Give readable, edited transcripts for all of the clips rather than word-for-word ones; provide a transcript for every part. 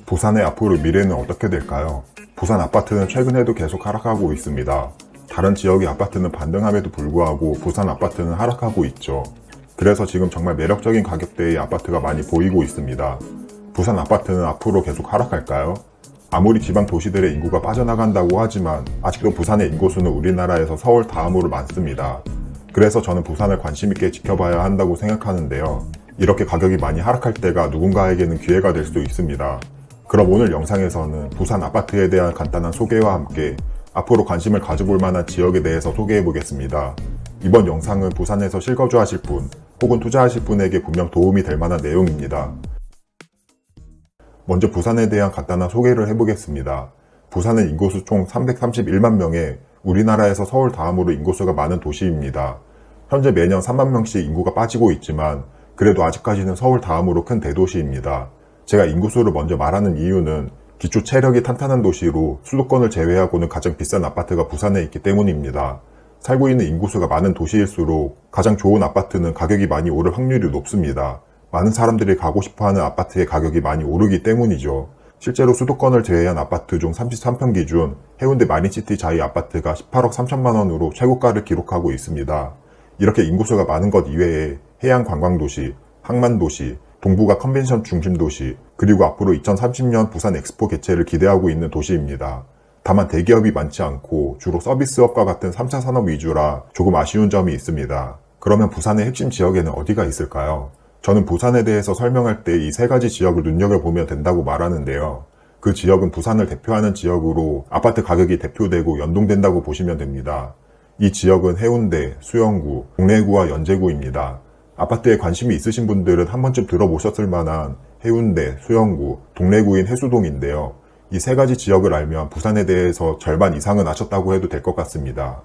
부산의 앞으로 미래는 어떻게 될까요? 부산 아파트는 최근에도 계속 하락하고 있습니다. 다른 지역의 아파트는 반등함에도 불구하고 부산 아파트는 하락하고 있죠. 그래서 지금 정말 매력적인 가격대의 아파트가 많이 보이고 있습니다. 부산 아파트는 앞으로 계속 하락할까요? 아무리 지방 도시들의 인구가 빠져나간다고 하지만 아직도 부산의 인구수는 우리나라에서 서울 다음으로 많습니다. 그래서 저는 부산을 관심있게 지켜봐야 한다고 생각하는데요. 이렇게 가격이 많이 하락할 때가 누군가에게는 기회가 될 수 있습니다. 그럼 오늘 영상에서는 부산 아파트에 대한 간단한 소개와 함께 앞으로 관심을 가져볼 만한 지역에 대해서 소개해 보겠습니다. 이번 영상은 부산에서 실거주 하실 분 혹은 투자하실 분에게 분명 도움이 될 만한 내용입니다. 먼저 부산에 대한 간단한 소개를 해보겠습니다. 부산은 인구수 총 331만 명에 우리나라에서 서울 다음으로 인구수가 많은 도시입니다. 현재 매년 3만 명씩 인구가 빠지고 있지만 그래도 아직까지는 서울 다음으로 큰 대도시입니다. 제가 인구수를 먼저 말하는 이유는 기초 체력이 탄탄한 도시로 수도권을 제외하고는 가장 비싼 아파트가 부산에 있기 때문입니다. 살고 있는 인구수가 많은 도시일수록 가장 좋은 아파트는 가격이 많이 오를 확률이 높습니다. 많은 사람들이 가고 싶어하는 아파트의 가격이 많이 오르기 때문이죠. 실제로 수도권을 제외한 아파트 중 33평 기준 해운대 마린시티 자이 아파트가 18억 3천만 원으로 최고가를 기록하고 있습니다. 이렇게 인구수가 많은 것 이외에 해양 관광도시, 항만도시, 동부가 컨벤션 중심도시, 그리고 앞으로 2030년 부산 엑스포 개최를 기대하고 있는 도시입니다. 다만 대기업이 많지 않고 주로 서비스업과 같은 3차 산업 위주라 조금 아쉬운 점이 있습니다. 그러면 부산의 핵심 지역에는 어디가 있을까요? 저는 부산에 대해서 설명할 때 이 세 가지 지역을 눈여겨보면 된다고 말하는데요. 그 지역은 부산을 대표하는 지역으로 아파트 가격이 대표되고 연동된다고 보시면 됩니다. 이 지역은 해운대, 수영구, 동래구와 연제구입니다. 아파트에 관심이 있으신 분들은 한 번쯤 들어보셨을 만한 해운대, 수영구, 동래구인 해수동인데요. 이 세 가지 지역을 알면 부산에 대해서 절반 이상은 아셨다고 해도 될 것 같습니다.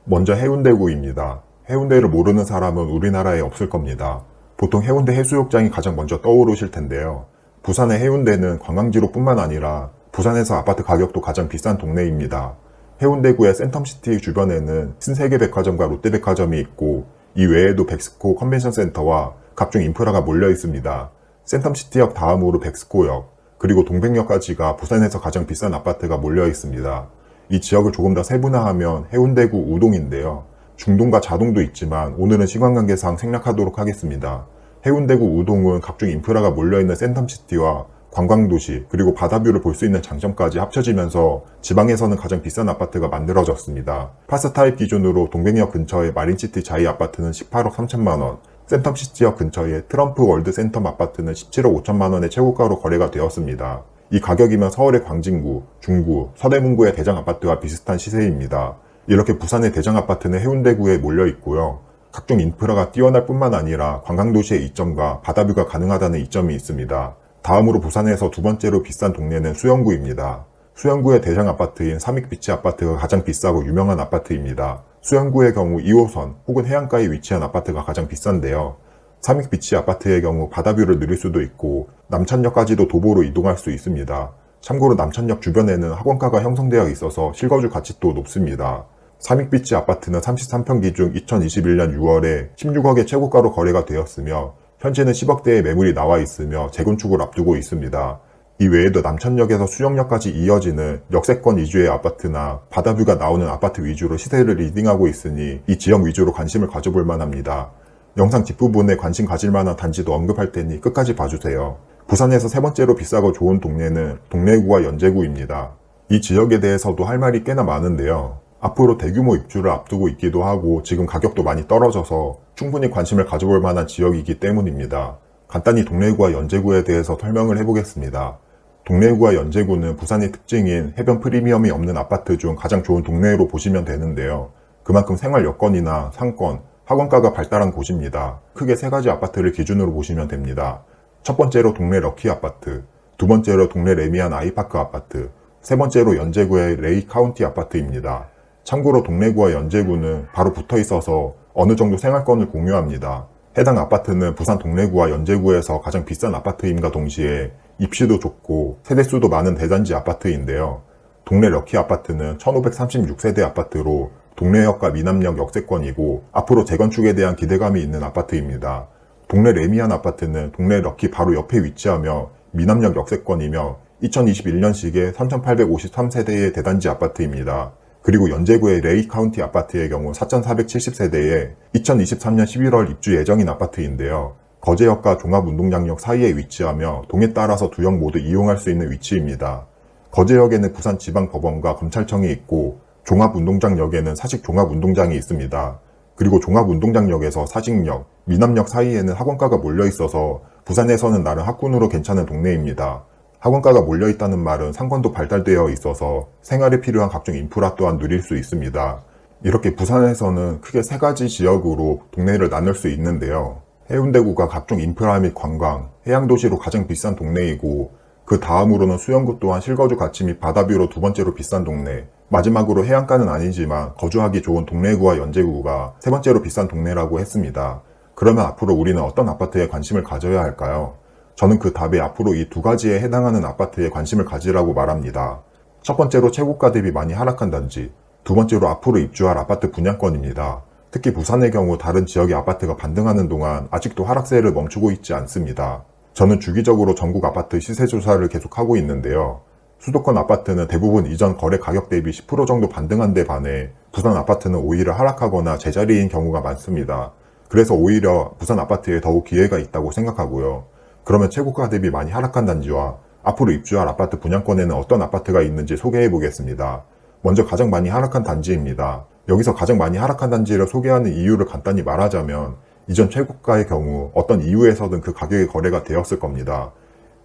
먼저 해운대구입니다. 해운대를 모르는 사람은 우리나라에 없을 겁니다. 보통 해운대 해수욕장이 가장 먼저 떠오르실 텐데요. 부산의 해운대는 관광지로 뿐만 아니라 부산에서 아파트 가격도 가장 비싼 동네입니다. 해운대구의 센텀시티 주변에는 신세계백화점과 롯데백화점이 있고 이 외에도 백스코 컨벤션센터와 각종 인프라가 몰려 있습니다. 센텀시티역 다음으로 백스코역, 그리고 동백역까지가 부산에서 가장 비싼 아파트가 몰려 있습니다. 이 지역을 조금 더 세분화하면 해운대구 우동인데요. 중동과 자동도 있지만 오늘은 시간 관계상 생략하도록 하겠습니다. 해운대구 우동은 각종 인프라가 몰려있는 센텀시티와 관광도시 그리고 바다뷰를 볼 수 있는 장점까지 합쳐지면서 지방에서는 가장 비싼 아파트가 만들어졌습니다. 파스타입 기준으로 동백역 근처의 마린시티 자이 아파트는 18억 3천만원, 센텀시티역 근처의 트럼프 월드 센텀 아파트는 17억 5천만원의 최고가로 거래가 되었습니다. 이 가격이면 서울의 광진구, 중구, 서대문구의 대장 아파트와 비슷한 시세입니다. 이렇게 부산의 대장 아파트는 해운대구에 몰려 있고요. 각종 인프라가 뛰어날 뿐만 아니라 관광도시의 이점과 바다뷰가 가능하다는 이점이 있습니다. 다음으로 부산에서 두 번째로 비싼 동네는 수영구입니다. 수영구의 대장 아파트인 삼익비치 아파트가 가장 비싸고 유명한 아파트입니다. 수영구의 경우 2호선 혹은 해안가에 위치한 아파트가 가장 비싼데요. 삼익비치 아파트의 경우 바다뷰를 누릴 수도 있고 남천역까지도 도보로 이동할 수 있습니다. 참고로 남천역 주변에는 학원가가 형성되어 있어서 실거주 가치도 높습니다. 삼익비치 아파트는 33평 기준 2021년 6월에 16억의 최고가로 거래가 되었으며 현재는 10억대의 매물이 나와 있으며 재건축을 앞두고 있습니다. 이 외에도 남천역에서 수영역까지 이어지는 역세권 위주의 아파트나 바다뷰가 나오는 아파트 위주로 시세를 리딩하고 있으니 이 지역 위주로 관심을 가져볼 만합니다. 영상 뒷부분에 관심 가질 만한 단지도 언급할 테니 끝까지 봐주세요. 부산에서 세 번째로 비싸고 좋은 동네는 동래구와 연제구입니다. 이 지역에 대해서도 할 말이 꽤나 많은데요. 앞으로 대규모 입주를 앞두고 있기도 하고 지금 가격도 많이 떨어져서 충분히 관심을 가져볼 만한 지역이기 때문입니다. 간단히 동래구와 연제구에 대해서 설명을 해보겠습니다. 동래구와 연제구는 부산의 특징인 해변 프리미엄이 없는 아파트 중 가장 좋은 동네로 보시면 되는데요. 그만큼 생활 여건이나 상권, 학원가가 발달한 곳입니다. 크게 세 가지 아파트를 기준으로 보시면 됩니다. 첫 번째로 동래 럭키 아파트, 두 번째로 동래 레미안 아이파크 아파트, 세 번째로 연제구의 레이 카운티 아파트입니다. 참고로 동래구와 연제구는 바로 붙어 있어서 어느 정도 생활권을 공유합니다. 해당 아파트는 부산 동래구와 연제구에서 가장 비싼 아파트임과 동시에 입지도 좋고 세대수도 많은 대단지 아파트인데요. 동래 럭키 아파트는 1536세대 아파트로 동래역과 미남역 역세권이고 앞으로 재건축에 대한 기대감이 있는 아파트입니다. 동래 레미안 아파트는 동래 럭키 바로 옆에 위치하며 미남역 역세권이며 2021년식의 3,853세대의 대단지 아파트입니다. 그리고 연제구의 레이 카운티 아파트의 경우 4,470세대에 2023년 11월 입주 예정인 아파트인데요. 거제역과 종합운동장역 사이에 위치하며 동에 따라서 두 역 모두 이용할 수 있는 위치입니다. 거제역에는 부산지방법원과 검찰청이 있고 종합운동장역에는 사직종합운동장이 있습니다. 그리고 종합운동장역에서 사직역, 미남역 사이에는 학원가가 몰려 있어서 부산에서는 나름 학군으로 괜찮은 동네입니다. 학원가가 몰려있다는 말은 상권도 발달되어 있어서 생활에 필요한 각종 인프라 또한 누릴 수 있습니다. 이렇게 부산에서는 크게 세 가지 지역으로 동네를 나눌 수 있는데요. 해운대구가 각종 인프라 및 관광, 해양도시로 가장 비싼 동네이고 그 다음으로는 수영구 또한 실거주 가치 및 바다뷰로 두 번째로 비싼 동네, 마지막으로 해안가는 아니지만 거주하기 좋은 동래구와 연제구가 세 번째로 비싼 동네라고 했습니다. 그러면 앞으로 우리는 어떤 아파트에 관심을 가져야 할까요? 저는 그 답에 앞으로 이 두 가지에 해당하는 아파트에 관심을 가지라고 말합니다. 첫 번째로 최고가 대비 많이 하락한 단지, 두 번째로 앞으로 입주할 아파트 분양권입니다. 특히 부산의 경우 다른 지역의 아파트가 반등하는 동안 아직도 하락세를 멈추고 있지 않습니다. 저는 주기적으로 전국 아파트 시세 조사를 계속하고 있는데요. 수도권 아파트는 대부분 이전 거래 가격 대비 10% 정도 반등한 데 반해 부산 아파트는 오히려 하락하거나 제자리인 경우가 많습니다. 그래서 오히려 부산 아파트에 더욱 기회가 있다고 생각하고요. 그러면 최고가 대비 많이 하락한 단지와 앞으로 입주할 아파트 분양권에는 어떤 아파트가 있는지 소개해 보겠습니다. 먼저 가장 많이 하락한 단지입니다. 여기서 가장 많이 하락한 단지를 소개하는 이유를 간단히 말하자면 이전 최고가의 경우 어떤 이유에서든 그 가격에 거래가 되었을 겁니다.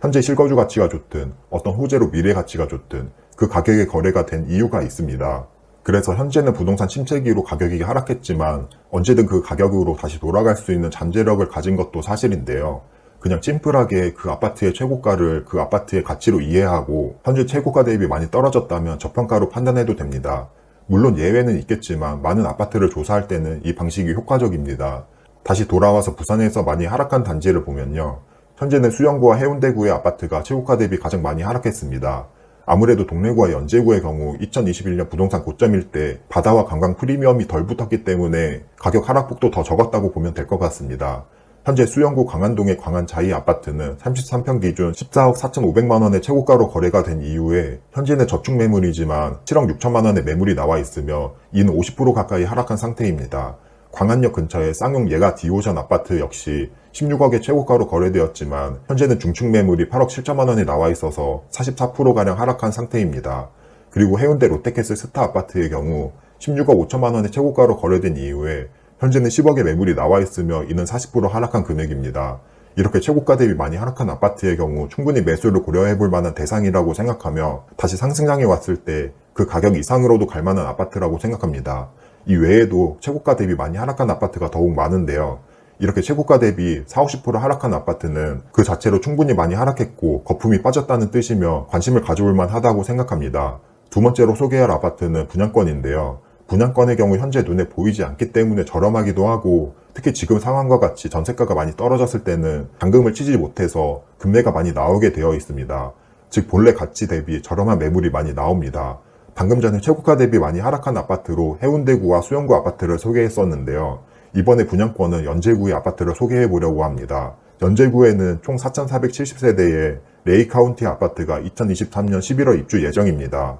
현재 실거주 가치가 좋든 어떤 호재로 미래 가치가 좋든 그 가격에 거래가 된 이유가 있습니다. 그래서 현재는 부동산 침체기로 가격이 하락했지만 언제든 그 가격으로 다시 돌아갈 수 있는 잠재력을 가진 것도 사실인데요. 그냥 심플하게 그 아파트의 최고가를 그 아파트의 가치로 이해하고 현재 최고가 대비 많이 떨어졌다면 저평가로 판단해도 됩니다. 물론 예외는 있겠지만 많은 아파트를 조사할 때는 이 방식이 효과적입니다. 다시 돌아와서 부산에서 많이 하락한 단지를 보면요. 현재는 수영구와 해운대구의 아파트가 최고가 대비 가장 많이 하락했습니다. 아무래도 동래구와 연제구의 경우 2021년 부동산 고점일 때 바다와 관광 프리미엄이 덜 붙었기 때문에 가격 하락폭도 더 적었다고 보면 될 것 같습니다. 현재 수영구 광안동의 광안자이 아파트는 33평 기준 14억 4,500만원의 최고가로 거래가 된 이후에 현재는 저축 매물이지만 7억 6천만원의 매물이 나와 있으며 이는 50% 가까이 하락한 상태입니다. 광안역 근처의 쌍용 예가 디오션 아파트 역시 16억의 최고가로 거래되었지만 현재는 중축 매물이 8억 7천만원에 나와 있어서 44%가량 하락한 상태입니다. 그리고 해운대 롯데캐슬 스타 아파트의 경우 16억 5천만원의 최고가로 거래된 이후에 현재는 10억의 매물이 나와 있으며 이는 40% 하락한 금액입니다. 이렇게 최고가 대비 많이 하락한 아파트의 경우 충분히 매수를 고려해 볼 만한 대상이라고 생각하며 다시 상승장에 왔을 때 그 가격 이상으로도 갈 만한 아파트라고 생각합니다. 이 외에도 최고가 대비 많이 하락한 아파트가 더욱 많은데요. 이렇게 최고가 대비 40, 50% 하락한 아파트는 그 자체로 충분히 많이 하락했고 거품이 빠졌다는 뜻이며 관심을 가져볼 만하다고 생각합니다. 두 번째로 소개할 아파트는 분양권인데요. 분양권의 경우 현재 눈에 보이지 않기 때문에 저렴하기도 하고 특히 지금 상황과 같이 전세가가 많이 떨어졌을 때는 잔금을 치지 못해서 금매가 많이 나오게 되어 있습니다. 즉 본래 가치 대비 저렴한 매물이 많이 나옵니다. 방금 전에 최고가 대비 많이 하락한 아파트로 해운대구와 수영구 아파트를 소개했었는데요. 이번에 분양권은 연제구의 아파트를 소개해 보려고 합니다. 연제구에는 총 4,470세대의 레이 카운티 아파트가 2023년 11월 입주 예정입니다.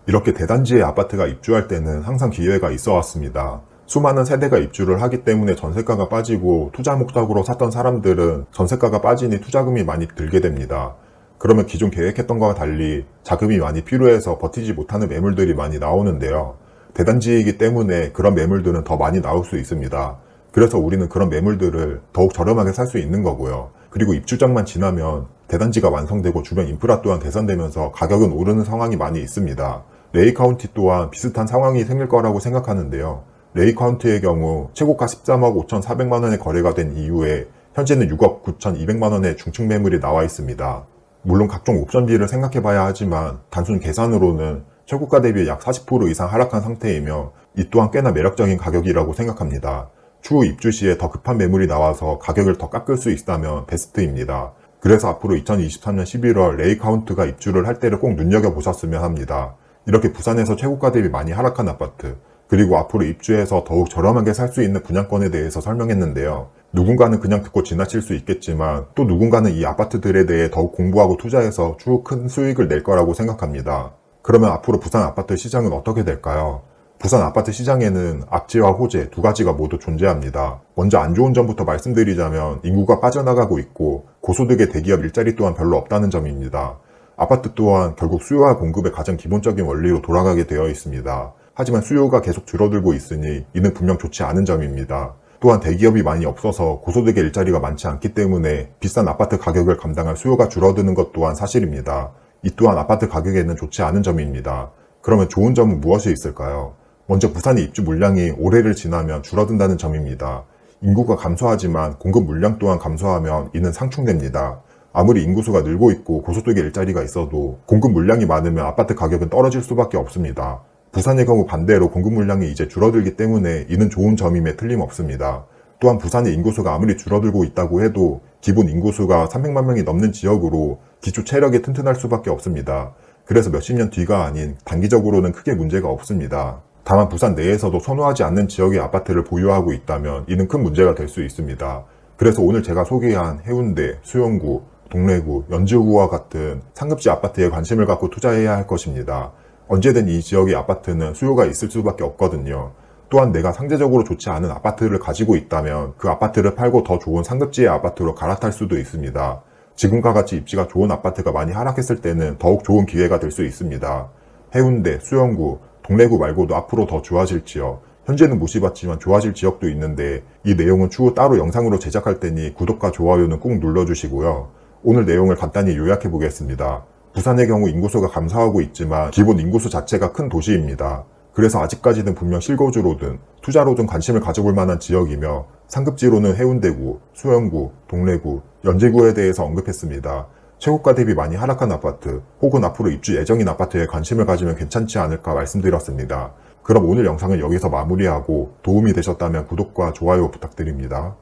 이렇게 대단지의 아파트가 입주할 때는 항상 기회가 있어 왔습니다. 수많은 세대가 입주를 하기 때문에 전세가가 빠지고 투자 목적으로 샀던 사람들은 전세가가 빠지니 투자금이 많이 들게 됩니다. 그러면 기존 계획했던 것과 달리 자금이 많이 필요해서 버티지 못하는 매물들이 많이 나오는데요. 대단지이기 때문에 그런 매물들은 더 많이 나올 수 있습니다. 그래서 우리는 그런 매물들을 더욱 저렴하게 살 수 있는 거고요. 그리고 입주장만 지나면 대단지가 완성되고 주변 인프라 또한 개선되면서 가격은 오르는 상황이 많이 있습니다. 레이 카운티 또한 비슷한 상황이 생길 거라고 생각하는데요. 레이 카운티의 경우 최고가 13억 5,400만원에 거래가 된 이후에 현재는 6억 9,200만원의 중축 매물이 나와 있습니다. 물론 각종 옵션비를 생각해 봐야 하지만 단순 계산으로는 최고가 대비 약 40% 이상 하락한 상태이며 이 또한 꽤나 매력적인 가격이라고 생각합니다. 추후 입주 시에 더 급한 매물이 나와서 가격을 더 깎을 수 있다면 베스트입니다. 그래서 앞으로 2023년 11월 레이 카운트가 입주를 할 때를 꼭 눈여겨보셨으면 합니다. 이렇게 부산에서 최고가 대비 많이 하락한 아파트, 그리고 앞으로 입주해서 더욱 저렴하게 살 수 있는 분양권에 대해서 설명했는데요. 누군가는 그냥 듣고 지나칠 수 있겠지만 또 누군가는 이 아파트들에 대해 더욱 공부하고 투자해서 추후 큰 수익을 낼 거라고 생각합니다. 그러면 앞으로 부산 아파트 시장은 어떻게 될까요? 부산 아파트 시장에는 악재와 호재 두 가지가 모두 존재합니다. 먼저 안 좋은 점부터 말씀드리자면 인구가 빠져나가고 있고 고소득의 대기업 일자리 또한 별로 없다는 점입니다. 아파트 또한 결국 수요와 공급의 가장 기본적인 원리로 돌아가게 되어 있습니다. 하지만 수요가 계속 줄어들고 있으니 이는 분명 좋지 않은 점입니다. 또한 대기업이 많이 없어서 고소득의 일자리가 많지 않기 때문에 비싼 아파트 가격을 감당할 수요가 줄어드는 것 또한 사실입니다. 이 또한 아파트 가격에는 좋지 않은 점입니다. 그러면 좋은 점은 무엇이 있을까요? 먼저 부산의 입주 물량이 올해를 지나면 줄어든다는 점입니다. 인구가 감소하지만 공급 물량 또한 감소하면 이는 상충됩니다. 아무리 인구수가 늘고 있고 고소득의 일자리가 있어도 공급 물량이 많으면 아파트 가격은 떨어질 수밖에 없습니다. 부산의 경우 반대로 공급 물량이 이제 줄어들기 때문에 이는 좋은 점임에 틀림없습니다. 또한 부산의 인구수가 아무리 줄어들고 있다고 해도 기본 인구수가 300만 명이 넘는 지역으로 기초 체력이 튼튼할 수밖에 없습니다. 그래서 몇십 년 뒤가 아닌 단기적으로는 크게 문제가 없습니다. 다만 부산 내에서도 선호하지 않는 지역의 아파트를 보유하고 있다면 이는 큰 문제가 될 수 있습니다. 그래서 오늘 제가 소개한 해운대, 수영구, 동래구, 연지구와 같은 상급지 아파트에 관심을 갖고 투자해야 할 것입니다. 언제든 이 지역의 아파트는 수요가 있을 수밖에 없거든요. 또한 내가 상대적으로 좋지 않은 아파트를 가지고 있다면 그 아파트를 팔고 더 좋은 상급지의 아파트로 갈아탈 수도 있습니다. 지금과 같이 입지가 좋은 아파트가 많이 하락했을 때는 더욱 좋은 기회가 될 수 있습니다. 해운대, 수영구, 동래구 말고도 앞으로 더 좋아질 지역, 현재는 무시받지만 좋아질 지역도 있는데 이 내용은 추후 따로 영상으로 제작할 테니 구독과 좋아요는 꼭 눌러주시고요. 오늘 내용을 간단히 요약해 보겠습니다. 부산의 경우 인구수가 감소하고 있지만 기본 인구수 자체가 큰 도시입니다. 그래서 아직까지는 분명 실거주로든 투자로든 관심을 가져볼 만한 지역이며 상급지로는 해운대구, 수영구, 동래구, 연제구에 대해서 언급했습니다. 최고가 대비 많이 하락한 아파트 혹은 앞으로 입주 예정인 아파트에 관심을 가지면 괜찮지 않을까 말씀드렸습니다. 그럼 오늘 영상은 여기서 마무리하고 도움이 되셨다면 구독과 좋아요 부탁드립니다.